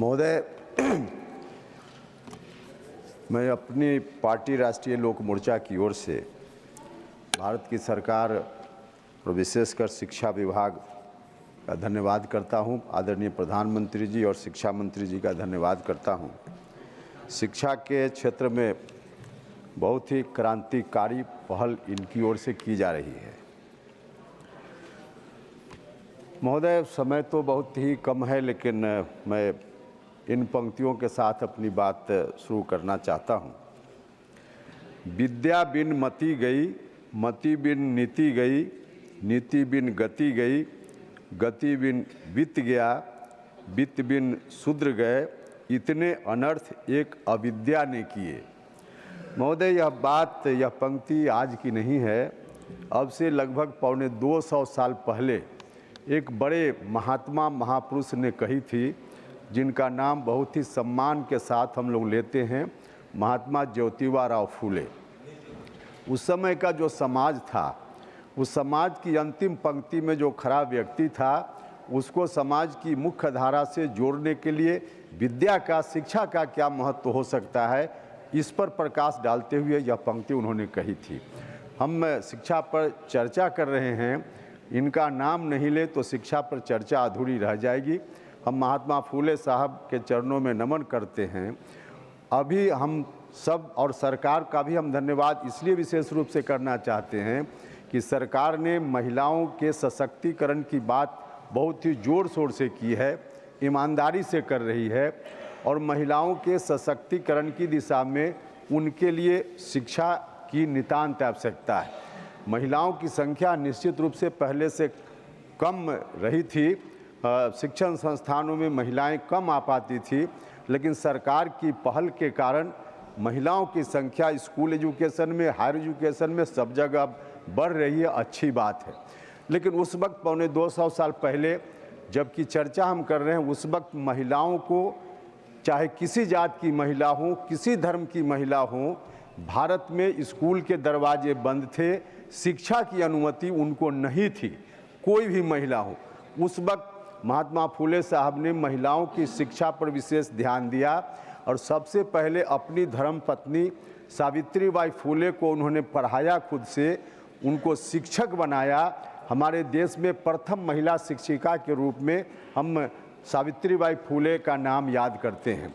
महोदय, मैं अपनी पार्टी राष्ट्रीय लोक मोर्चा की ओर से भारत की सरकार और विशेषकर शिक्षा विभाग का धन्यवाद करता हूं। आदरणीय प्रधानमंत्री जी और शिक्षा मंत्री जी का धन्यवाद करता हूं। शिक्षा के क्षेत्र में बहुत ही क्रांतिकारी पहल इनकी ओर से की जा रही है। महोदय, समय तो बहुत ही कम है, लेकिन मैं इन पंक्तियों के साथ अपनी बात शुरू करना चाहता हूँ। विद्या बिन मति गई, मति बिन नीति गई, नीति बिन गति गई, गति बिन वित्त गया, वित्त बिन शूद्र गए, इतने अनर्थ एक अविद्या ने किए। महोदय, यह पंक्ति आज की नहीं है। अब से लगभग 250 साल पहले एक बड़े महात्मा महापुरुष ने कही थी, जिनका नाम बहुत ही सम्मान के साथ हम लोग लेते हैं, महात्मा ज्योतिबा फूले। उस समय का जो समाज था, उस समाज की अंतिम पंक्ति में जो खड़ा व्यक्ति था, उसको समाज की मुख्य धारा से जोड़ने के लिए विद्या का, शिक्षा का क्या महत्व हो सकता है, इस पर प्रकाश डालते हुए यह पंक्ति उन्होंने कही थी। हम शिक्षा पर चर्चा कर रहे हैं, इनका नाम नहीं ले तो शिक्षा पर चर्चा अधूरी रह जाएगी। हम महात्मा फूले साहब के चरणों में नमन करते हैं। अभी हम सब और सरकार का भी हम धन्यवाद इसलिए विशेष रूप से करना चाहते हैं कि सरकार ने महिलाओं के सशक्तिकरण की बात बहुत ही ज़ोर शोर से की है, ईमानदारी से कर रही है, और महिलाओं के सशक्तिकरण की दिशा में उनके लिए शिक्षा की नितांत आवश्यकता है। महिलाओं की संख्या निश्चित रूप से पहले से कम रही थी, शिक्षण संस्थानों में महिलाएं कम आ पाती थी, लेकिन सरकार की पहल के कारण महिलाओं की संख्या स्कूल एजुकेशन में, हायर एजुकेशन में सब जगह बढ़ रही है। अच्छी बात है। लेकिन उस वक्त 250 साल पहले जबकि चर्चा हम कर रहे हैं, उस वक्त महिलाओं को, चाहे किसी जात की महिला हो, किसी धर्म की महिला हो, भारत में स्कूल के दरवाजे बंद थे, शिक्षा की अनुमति उनको नहीं थी, कोई भी महिला हो। उस वक्त महात्मा फूले साहब ने महिलाओं की शिक्षा पर विशेष ध्यान दिया और सबसे पहले अपनी धर्मपत्नी सावित्रीबाई फूले को उन्होंने पढ़ाया, खुद से उनको शिक्षक बनाया। हमारे देश में प्रथम महिला शिक्षिका के रूप में हम सावित्रीबाई फूले का नाम याद करते हैं।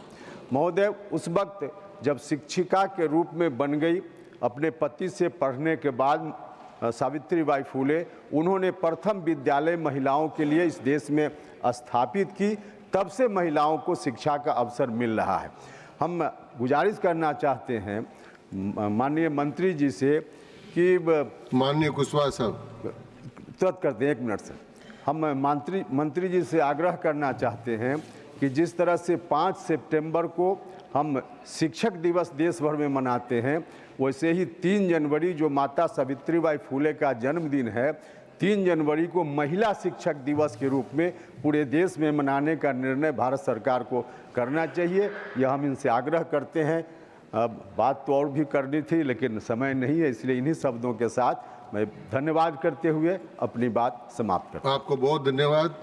महोदय, उस वक्त जब शिक्षिका के रूप में बन गई, अपने पति से पढ़ने के बाद सावित्रीबाई फूले, उन्होंने प्रथम विद्यालय महिलाओं के लिए इस देश में स्थापित की। तब से महिलाओं को शिक्षा का अवसर मिल रहा है। हम गुजारिश करना चाहते हैं माननीय मंत्री जी से कि माननीय कुशवाहा साहब तुरंत करते हैं, 1 मिनट से। हम मंत्री जी से आग्रह करना चाहते हैं कि जिस तरह से 5 सितंबर को हम शिक्षक दिवस देश भर में मनाते हैं, वैसे ही 3 जनवरी जो माता सावित्रीबाई फूले का जन्मदिन है, 3 जनवरी को महिला शिक्षक दिवस के रूप में पूरे देश में मनाने का निर्णय भारत सरकार को करना चाहिए। यह हम इनसे आग्रह करते हैं। बात तो और भी करनी थी, लेकिन समय नहीं है, इसलिए इन्हीं शब्दों के साथ मैं धन्यवाद करते हुए अपनी बात समाप्त करता हूं। आपको बहुत धन्यवाद।